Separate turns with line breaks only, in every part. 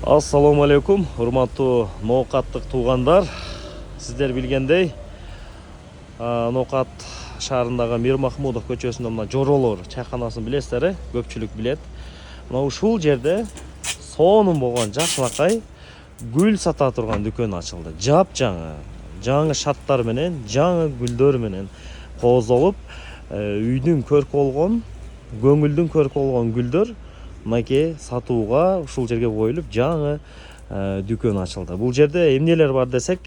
Ассаламу алейкум, урматтуу ноокаттык туугандар. Сиздер билгендей, Ноокат шаарындагы Мир Махмудов көчөсүндө мына Жоролор чайканасын билесиздер, көпчүлүк билет. Мына ушул жерде сонун болгон жакшынакай гүл сата турган дүкөн ачылды. Жапжаңы, жаңы шаттар менен, жаңы гүлдөр менен кооздолуп, үйдүн көркү болгон, көңүлдүн көркү болгон гүлдөр мынакей сатууга ушул жерге коюлуп жаңы дүкөн ачылды. Бул жерде эмнелер бар десек,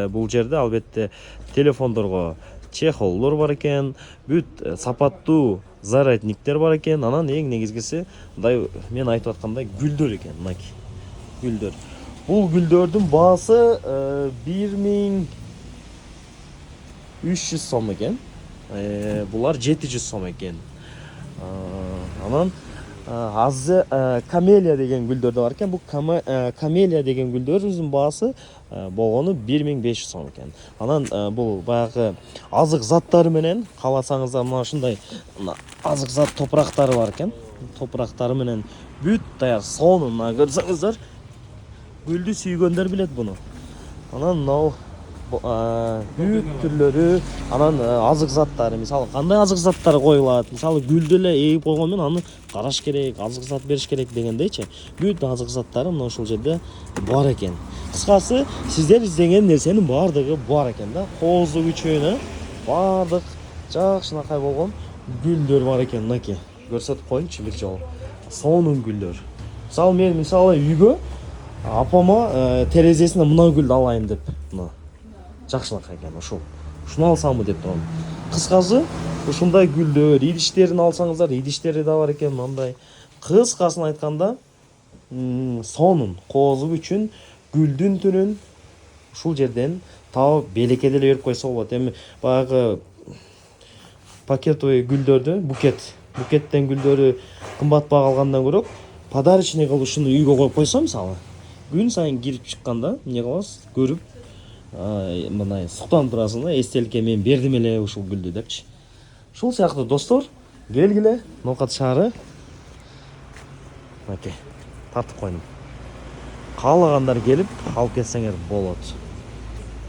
бул жерде албетте телефондорго чехолдор бар экен, бүт сапаттуу зарядниктер бар экен. Анан эң негизгиси мындай мен айтып аткандай гүлдөр экен, мынакей гүлдөр. Бул гүлдөрдүн баасы 1300 сом экен. Булар 700 сом экен. Анан камелия деген гүлдөр да бар экен. Бул камелия деген гүлдөрдүн баасы болгону 1500 сом экен. Анан бул баягы азык заттары менен кааласаңыздар мына ушундай азык зат топурактары бар экен. Топурактары менен бүт даяр сонун, көрсөңүздөр. Гүлдү сүйгөндөр билет буну. Анан мынау бүт түрлөрү, анан азык заттары, мисалы кандай азык заттар коюлат, мисалы гүлдү эле эгип койгон менен аны караш керек, азык зат бериш керек дегендейчи. Бүт азык заттары мына ушул жерде бар экен. Кыскасы, сиздер издеген нерсенин баардыгы бар экен да. Кооздук үчүнө баардык жакшынакай болгон гүлдөр бар экен. Мынакей көрсөтүп коеюнчу бир жолу. Сонун гүлдөр. Мен үйгө апама терезесине мына гүлдү алайын деп, мына жакшынакай экен, ушуну алсамбы деп турам. Кыскасы, ушундай гүлдөр, идиштерин алсаңыздар, идиштери да бар экен мындай. Кыскасын айтканда, сонун кооздук үчүн гүлдүн түрүн ушул жерден таап белекке деле берип койсо болот. Эми баягы пакетовый гүлдөрдү, букеттен гүлдөрү кымбат бага алгандан көрө, подарочный кылып ушуну үйгө коюп койсо, мисалы, күн сайын кирип чыкканда эмне кыласыз, көрүп, мындай суктанып турасың да, эстеликке мен бердим эле ушул гүлдү депчи. Ушул сыяктуу достор, келгиле Ноокат шаары. Мынакей тартып койдум. Каалагандар келип алып кетсеңер болот.